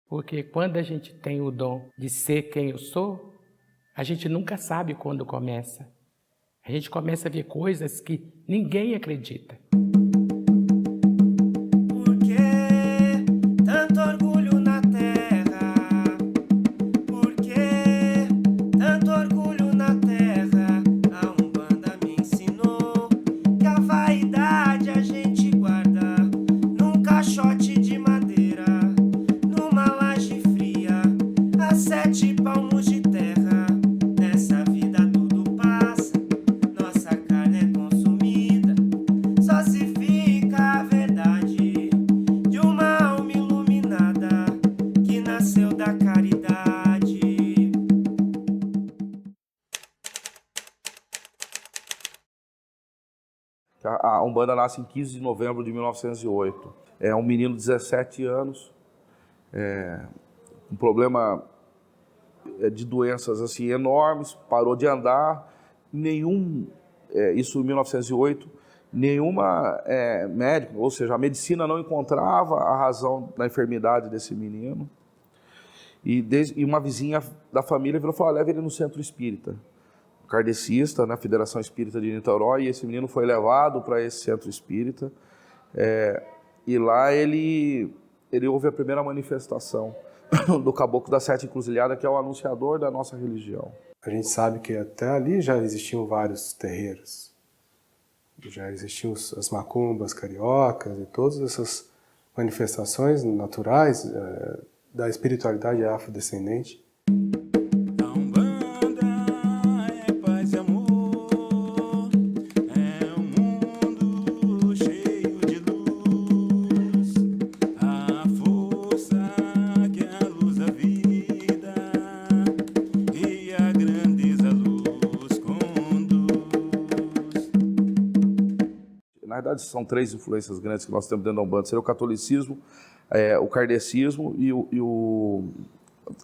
Porque quando a gente tem o dom de ser quem eu sou, a gente nunca sabe quando começa. A gente começa a ver coisas que ninguém acredita. Por que tanto orgulho na terra? Por que tanto orgulho na terra? A Umbanda me ensinou que a vaidade a gente guarda num caixote de madeira, numa laje fria, a 7 palmos de terra. Nessa vida tudo passa, nossa carne é consumida, só se fica a verdade de uma alma iluminada que nasceu da caridade. A Umbanda nasce em 15 de novembro de 1908. É um menino de 17 anos, um problema de doenças assim enormes, parou de andar, isso em 1908, nenhuma médico, ou seja, a medicina não encontrava a razão da enfermidade desse menino. E uma vizinha da família virou e falou: leva ele no centro espírita, kardecista, na Federação Espírita de Niterói, e esse menino foi levado para esse centro espírita, e lá ele houve a primeira manifestação do Caboclo das Sete Encruzilhadas, que é o anunciador da nossa religião. A gente sabe que até ali já existiam vários terreiros, já existiam as macumbas cariocas e todas essas manifestações naturais da espiritualidade afrodescendente. A Umbanda é paz e amor, é um mundo cheio de luz, a força que é a luz da vida e a grandeza a luz conduz. Na verdade, são três influências grandes que nós temos dentro da Umbanda: seria o catolicismo, o kardecismo e o...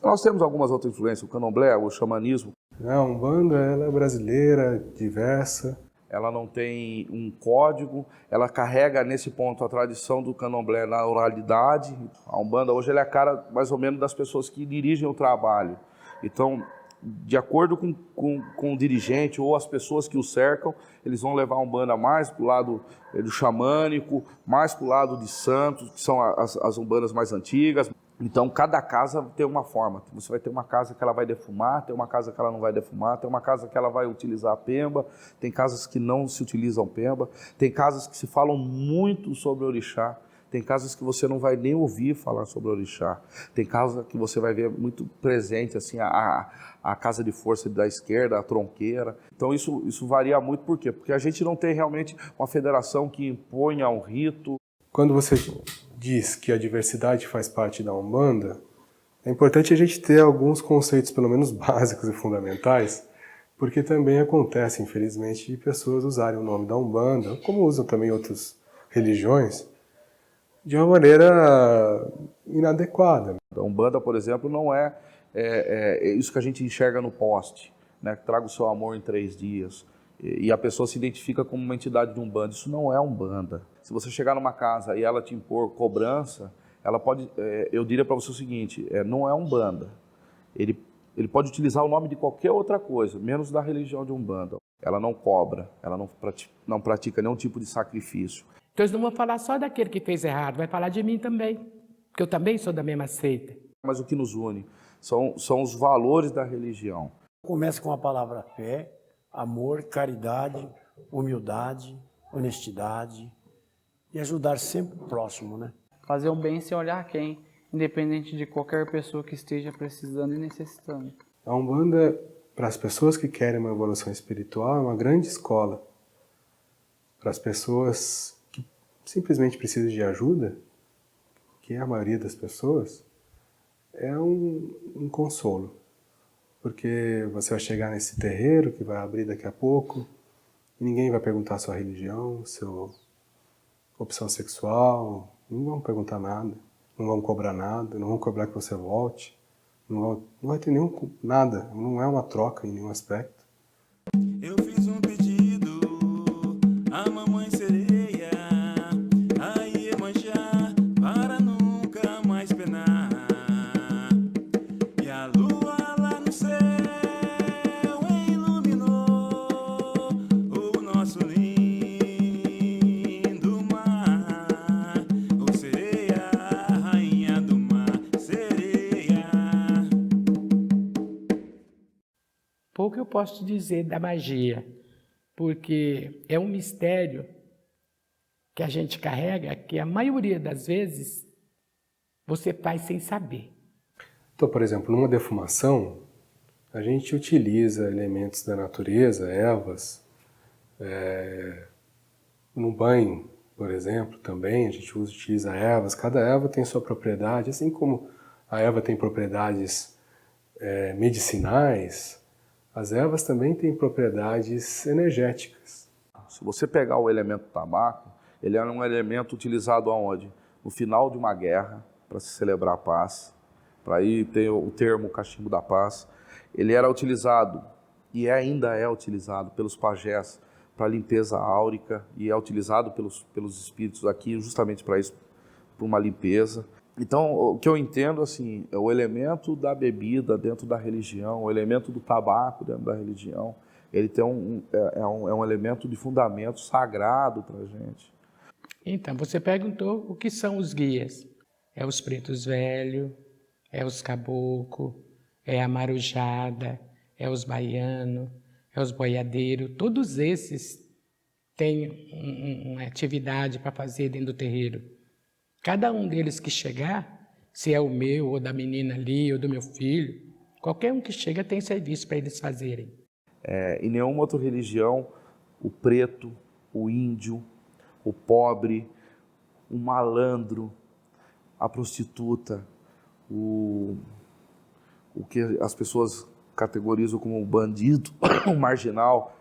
Nós temos algumas outras influências: o candomblé, o xamanismo. A Umbanda ela é brasileira, diversa. Ela não tem um código, ela carrega nesse ponto a tradição do candomblé na oralidade. A Umbanda hoje ela é a cara mais ou menos das pessoas que dirigem o trabalho. Então, de acordo com o dirigente ou as pessoas que o cercam, eles vão levar a Umbanda mais para o lado do xamânico, mais para o lado de santos, que são as Umbandas mais antigas. Então, cada casa tem uma forma. Você vai ter uma casa que ela vai defumar, tem uma casa que ela não vai defumar, tem uma casa que ela vai utilizar a pemba, tem casas que não se utilizam pemba, tem casas que se falam muito sobre orixá, tem casas que você não vai nem ouvir falar sobre orixá, tem casas que você vai ver muito presente, assim, a casa de força da esquerda, a tronqueira. Então isso varia muito. Por quê? Porque a gente não tem realmente uma federação que imponha um rito. Quando você diz que a diversidade faz parte da Umbanda, é importante a gente ter alguns conceitos, pelo menos básicos e fundamentais, porque também acontece, infelizmente, de pessoas usarem o nome da Umbanda, como usam também outras religiões, de uma maneira inadequada. A Umbanda, por exemplo, não é isso que a gente enxerga no poste, né? Traga o seu amor em 3 dias. E a pessoa se identifica como uma entidade de Umbanda. Isso não é Umbanda. Se você chegar numa casa e ela te impor cobrança, ela pode, eu diria para você o seguinte: não é Umbanda. Ele pode utilizar o nome de qualquer outra coisa, menos da religião de Umbanda. Ela não cobra, ela não pratica nenhum tipo de sacrifício. Então eles não vão falar só daquele que fez errado, vai falar de mim também, porque eu também sou da mesma seita. Mas o que nos une são os valores da religião. Começa com a palavra fé, amor, caridade, humildade, honestidade e ajudar sempre o próximo, né? Fazer o bem sem olhar quem, independente de qualquer pessoa que esteja precisando e necessitando. A Umbanda, para as pessoas que querem uma evolução espiritual, é uma grande escola. Para as pessoas que simplesmente precisam de ajuda, que é a maioria das pessoas, é um consolo. Porque você vai chegar nesse terreiro que vai abrir daqui a pouco e ninguém vai perguntar a sua religião, sua opção sexual, não vão perguntar nada, não vão cobrar nada, não vão cobrar que você volte, não vai ter nada, não é uma troca em nenhum aspecto. Eu fiz um pedido à mamãe sereia, a Iemanjá, para nunca mais penar. Pouco eu posso dizer da magia, porque é um mistério que a gente carrega, que a maioria das vezes você faz sem saber. Então, por exemplo, numa defumação, a gente utiliza elementos da natureza, ervas. No banho, por exemplo, também a gente utiliza ervas. Cada erva tem sua propriedade, assim como a erva tem propriedades medicinais, as ervas também têm propriedades energéticas. Se você pegar o elemento tabaco, ele era um elemento utilizado aonde? No final de uma guerra, para se celebrar a paz, para aí ter o termo cachimbo da paz. Ele era utilizado, e ainda é utilizado pelos pajés, para limpeza áurica, e é utilizado pelos espíritos aqui justamente para isso, para uma limpeza. Então, o que eu entendo, assim, é o elemento da bebida dentro da religião, o elemento do tabaco dentro da religião, ele tem um elemento de fundamento sagrado para a gente. Então, você perguntou o que são os guias. É os pretos velhos, é os caboclos, é a marujada, é os baianos, é os boiadeiros. Todos esses têm uma atividade para fazer dentro do terreiro. Cada um deles que chegar, se é o meu, ou da menina ali, ou do meu filho, qualquer um que chega tem serviço para eles fazerem. Em nenhuma outra religião, o preto, o índio, o pobre, o malandro, a prostituta, o que as pessoas categorizam como bandido, o marginal,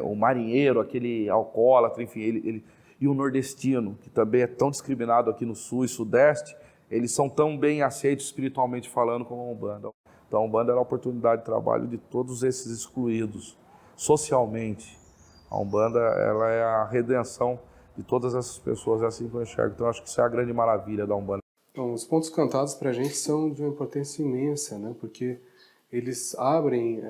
o marinheiro, aquele alcoólatra, enfim, e o nordestino, que também é tão discriminado aqui no sul e sudeste, eles são tão bem aceitos espiritualmente falando como a Umbanda. Então a Umbanda era a oportunidade de trabalho de todos esses excluídos socialmente. A Umbanda, ela é a redenção de todas essas pessoas, é assim que eu enxergo. Então eu acho que isso é a grande maravilha da Umbanda. Então, os pontos cantados para a gente são de uma importância imensa, né? Porque eles abrem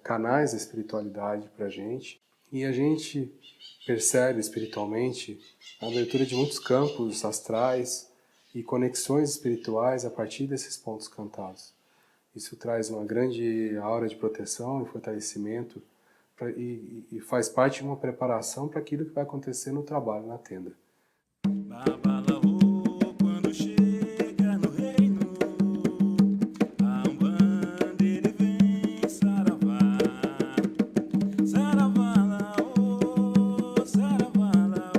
canais da espiritualidade para a gente e a gente percebe espiritualmente a abertura de muitos campos astrais e conexões espirituais a partir desses pontos cantados. Isso traz uma grande aura de proteção e fortalecimento e faz parte de uma preparação para aquilo que vai acontecer no trabalho na tenda. Quando chega no reino, a Umbanda ele vem saravá. Saravá, oh, saravá,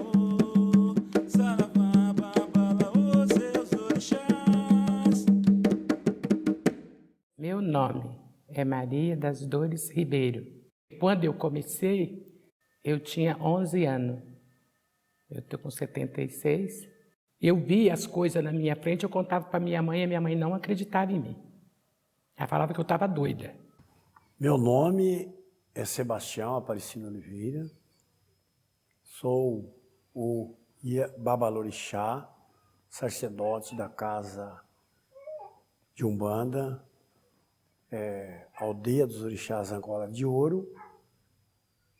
oh, saravá, babala, oh, seus orixás. Meu nome é Maria das Dores Ribeiro. Quando eu comecei, eu tinha 11 anos. Eu estou com 76. Eu via as coisas na minha frente, eu contava para minha mãe, e minha mãe não acreditava em mim. Ela falava que eu estava doida. Meu nome é Sebastião Aparecido Oliveira. Sou o Babalorixá, sacerdote da casa de Umbanda, Aldeia dos Orixás Angola de Ouro,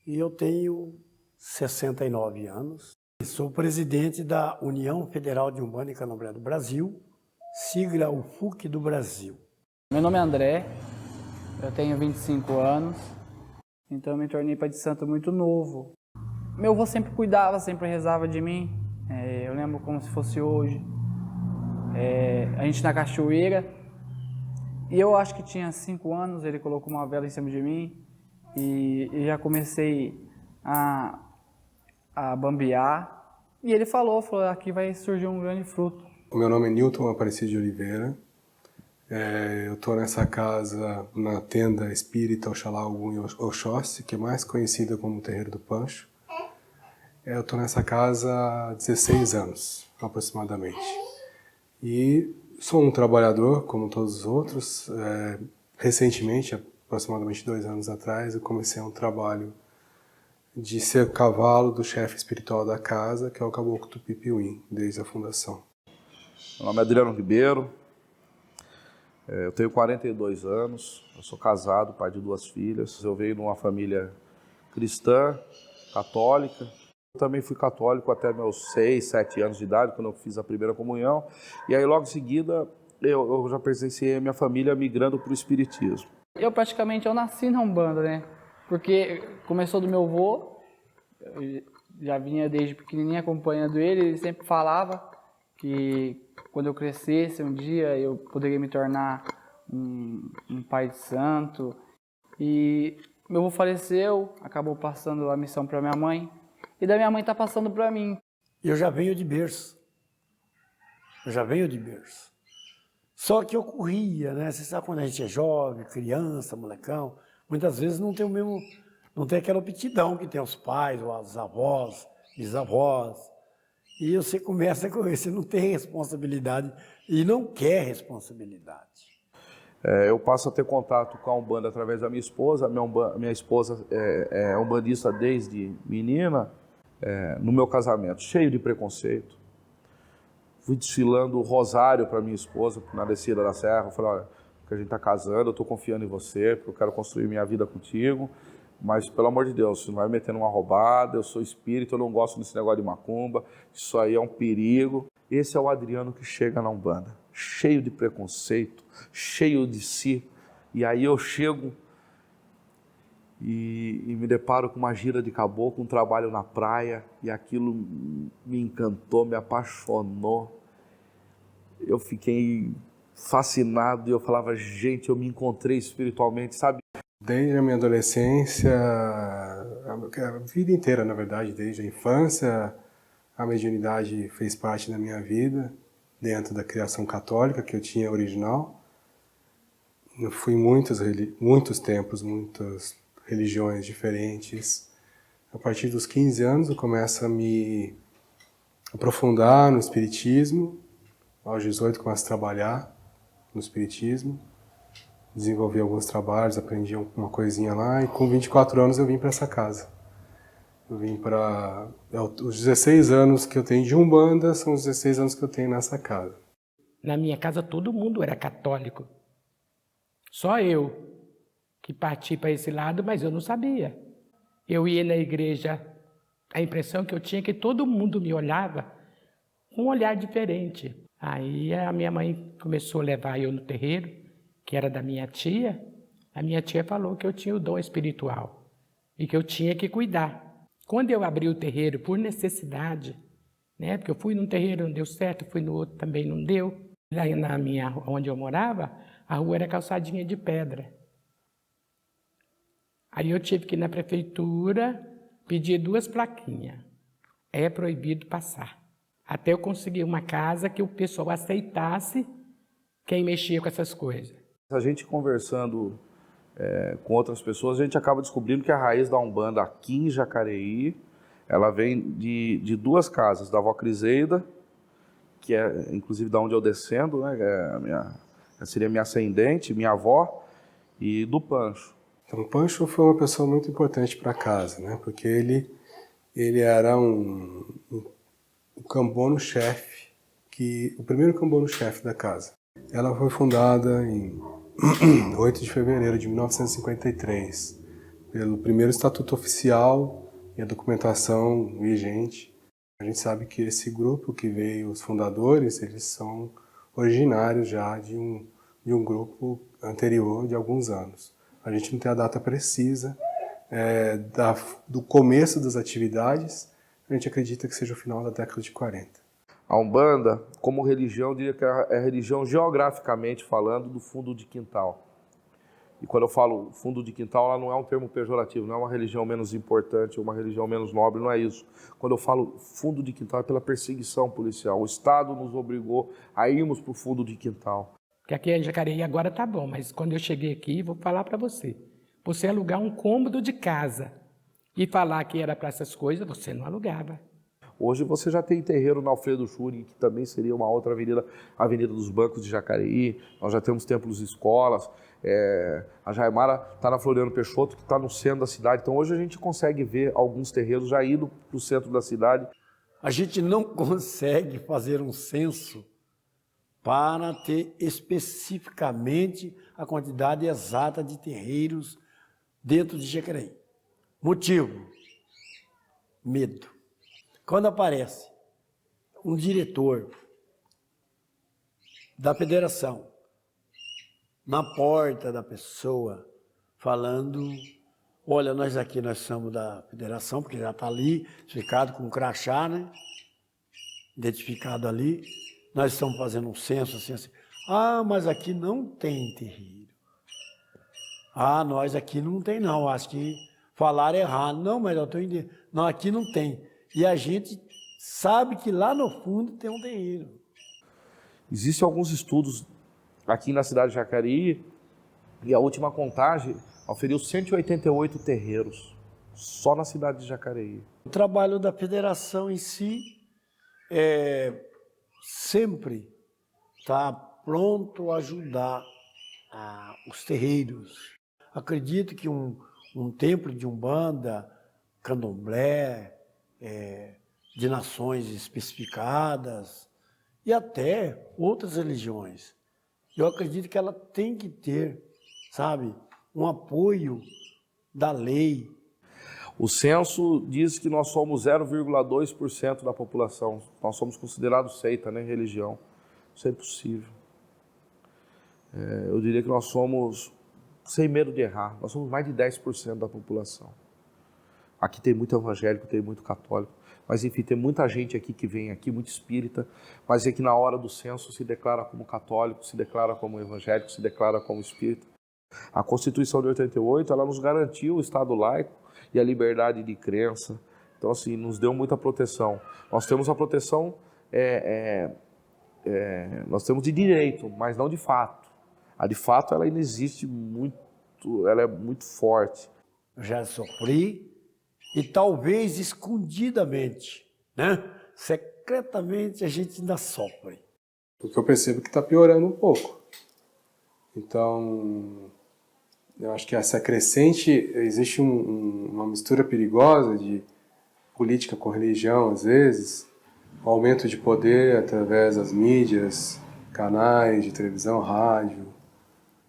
e eu tenho 69 anos. Sou presidente da União Federal de Umbanda e Candomblé do Brasil, sigla UFUC do Brasil. Meu nome é André, eu tenho 25 anos, então eu me tornei pai de santo muito novo. Meu avô sempre cuidava, sempre rezava de mim, eu lembro como se fosse hoje. A gente na cachoeira, e eu acho que tinha 5 anos, ele colocou uma vela em cima de mim e já comecei a bambear. E ele falou, aqui vai surgir um grande fruto. O meu nome é Newton Aparecido de Oliveira. Eu estou nessa casa na tenda espírita Oxalá Ogum e Oxóssi, que é mais conhecida como Terreiro do Pancho. Eu estou nessa casa há 16 anos, aproximadamente. E sou um trabalhador, como todos os outros. Recentemente, aproximadamente 2 anos atrás, eu comecei um trabalho de ser cavalo do chefe espiritual da casa, que é o Caboclo Tupi-Piuí, desde a fundação. Meu nome é Adriano Ribeiro, eu tenho 42 anos, eu sou casado, pai de 2 filhas. Eu venho de uma família cristã, católica. Eu também fui católico até meus 6, 7 anos de idade, quando eu fiz a primeira comunhão. E aí, logo em seguida, eu já presenciei a minha família migrando para o espiritismo. Eu praticamente nasci na Umbanda, né? Porque começou do meu avô, eu já vinha desde pequenininho acompanhando ele sempre falava que quando eu crescesse um dia eu poderia me tornar um pai de santo. E meu avô faleceu, acabou passando a missão para minha mãe, e da minha mãe tá passando para mim. Eu já venho de berço. Só que eu corria, né? Você sabe quando a gente é jovem, criança, molecão, muitas vezes não tem aquela aptidão que tem os pais, ou as avós, bisavós. E você começa a correr, você não tem responsabilidade e não quer responsabilidade. Eu passo a ter contato com a Umbanda através da minha esposa. Minha esposa é umbandista desde menina, no meu casamento, cheio de preconceito. Fui desfilando o rosário para minha esposa na descida da serra. Eu falei, olha, porque a gente está casando, eu estou confiando em você, porque eu quero construir minha vida contigo. Mas, pelo amor de Deus, você não vai me meter numa roubada, eu sou espírito, eu não gosto desse negócio de macumba, isso aí é um perigo. Esse é o Adriano que chega na Umbanda, cheio de preconceito, cheio de si. E aí eu chego e me deparo com uma gira de caboclo, um trabalho na praia, e aquilo me encantou, me apaixonou. Eu fiquei fascinado e eu falava, gente, eu me encontrei espiritualmente, sabe? Desde a minha adolescência, a vida inteira, na verdade, desde a infância, a mediunidade fez parte da minha vida, dentro da criação católica que eu tinha original. Eu fui em muitos templos, muitas religiões diferentes. A partir dos 15 anos eu começo a me aprofundar no espiritismo. Aos 18 começo a trabalhar no espiritismo. Desenvolvi alguns trabalhos, aprendi uma coisinha lá e com 24 anos eu vim para essa casa. Eu vim para... Os 16 anos que eu tenho de Umbanda são os 16 anos que eu tenho nessa casa. Na minha casa todo mundo era católico. Só eu que parti para esse lado, mas eu não sabia. Eu ia na igreja, a impressão que eu tinha é que todo mundo me olhava com um olhar diferente. Aí a minha mãe começou a levar eu no terreiro, que era da minha tia. A minha tia falou que eu tinha o dom espiritual e que eu tinha que cuidar. Quando eu abri o terreiro por necessidade, né, porque eu fui num terreiro, não deu certo, fui no outro, também não deu. Lá onde eu morava, a rua era calçadinha de pedra. Aí eu tive que ir na prefeitura pedir 2 plaquinhas. É proibido passar. Até eu conseguir uma casa que o pessoal aceitasse quem mexia com essas coisas. A gente conversando com outras pessoas, a gente acaba descobrindo que a raiz da Umbanda aqui em Jacareí, ela vem de 2 casas, da avó Criseida, que é inclusive da onde eu descendo, né, seria minha ascendente, minha avó, e do Pancho. Então, o Pancho foi uma pessoa muito importante para a casa, né? Porque ele era um cambono-chefe, o primeiro cambono-chefe da casa. Ela foi fundada em 8 de fevereiro de 1953, pelo primeiro estatuto oficial e a documentação vigente. A gente sabe que esse grupo que veio, os fundadores, eles são originários já de um grupo anterior de alguns anos. A gente não tem a data precisa do começo das atividades, a gente acredita que seja o final da década de 40. A Umbanda, como religião, eu diria que é a religião, geograficamente falando, do fundo de quintal. E quando eu falo fundo de quintal, ela não é um termo pejorativo, não é uma religião menos importante, uma religião menos nobre, não é isso. Quando eu falo fundo de quintal, é pela perseguição policial. O Estado nos obrigou a irmos para o fundo de quintal. Porque aqui em Jacareí agora tá bom, mas quando eu cheguei aqui, vou falar para você. Você alugar um cômodo de casa e falar que era para essas coisas, você não alugava. Hoje você já tem terreiro na Alfredo Schuri, que também seria uma outra avenida, a Avenida dos Bancos de Jacareí. Nós já temos templos e escolas. A Jaimara está na Floriano Peixoto, que está no centro da cidade. Então hoje a gente consegue ver alguns terreiros já indo para o centro da cidade. A gente não consegue fazer um censo para ter especificamente a quantidade exata de terreiros dentro de Jacareí. Motivo: medo. Quando aparece um diretor da federação na porta da pessoa, falando, olha, nós aqui, nós somos da federação, porque já está ali, identificado com crachá, né? Identificado ali. Nós estamos fazendo um censo assim, assim. Ah, mas aqui não tem terreiro. Ah, nós aqui não tem não, acho que falaram errado. Não, mas eu estou entendendo. Não, aqui não tem. E a gente sabe que lá no fundo tem um terreiro. Existem alguns estudos aqui na cidade de Jacareí, e a última contagem oferiu 188 terreiros, só na cidade de Jacareí. O trabalho da federação em si sempre está pronto a ajudar os terreiros. Acredito que um templo de Umbanda, Candomblé, de nações especificadas e até outras religiões, eu acredito que ela tem que ter, sabe, um apoio da lei. O censo diz que nós somos 0,2% da população. Nós somos considerados seita, né, religião. Isso é impossível. Eu diria que nós somos, sem medo de errar, nós somos mais de 10% da população. Aqui tem muito evangélico, tem muito católico, mas enfim, tem muita gente aqui que vem aqui, muito espírita, mas é que na hora do censo se declara como católico, se declara como evangélico, se declara como espírita. A Constituição de 88, ela nos garantiu o Estado laico e a liberdade de crença. Então, assim, nos deu muita proteção. Nós temos a proteção, nós temos de direito, mas não de fato. A de fato, ela ainda existe muito, ela é muito forte. Eu já sofri e talvez escondidamente, né? Secretamente a gente ainda sofre. Porque eu percebo que está piorando um pouco. Então, eu acho que essa crescente, existe uma mistura perigosa de política com religião, às vezes, o aumento de poder através das mídias, canais de televisão, rádio.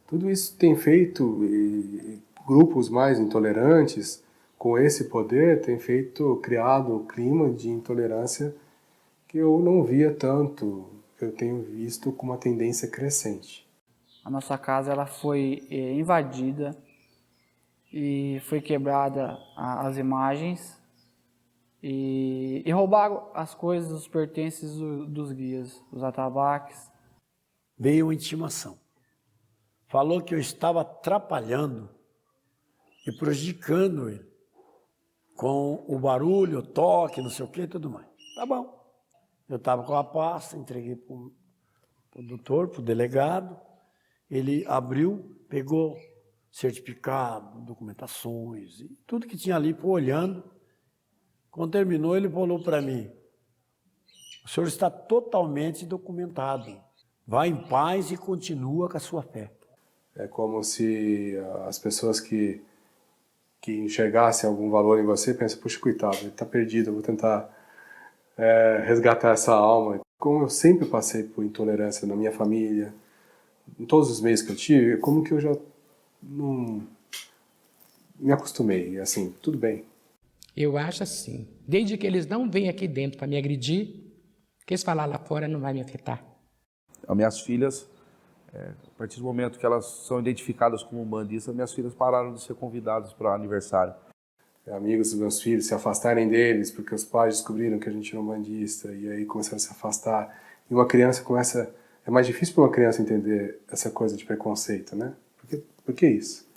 Tudo isso tem feito, e grupos mais intolerantes, com esse poder, tem criado um clima de intolerância que eu não via tanto, eu tenho visto com uma tendência crescente. A nossa casa ela foi invadida e foi quebrada as imagens e roubaram as coisas, os pertences dos guias, os atabaques. Veio uma intimação. Falou que eu estava atrapalhando e prejudicando ele com o barulho, o toque, não sei o que e tudo mais. Tá bom. Eu estava com a pasta, entreguei para o doutor, para o delegado. Ele abriu, pegou certificado, documentações, e tudo que tinha ali, foi olhando. Quando terminou, ele falou para mim, o senhor está totalmente documentado. Vá em paz e continua com a sua fé. É como se as pessoas que enxergassem algum valor em você pensam, puxa, coitado, ele está perdido, eu vou tentar resgatar essa alma. Como eu sempre passei por intolerância na minha família, em todos os meios que eu tive, como que eu já não me acostumei, assim, tudo bem. Eu acho assim, desde que eles não vêm aqui dentro para me agredir, o que eles falar lá fora não vai me afetar. As minhas filhas, a partir do momento que elas são identificadas como umbandistas, minhas filhas pararam de ser convidadas para aniversário. Amigos dos meus filhos se afastarem deles porque os pais descobriram que a gente era umbandista e aí começaram a se afastar. E uma criança começa... É mais difícil para uma criança entender essa coisa de preconceito, né? Por que isso?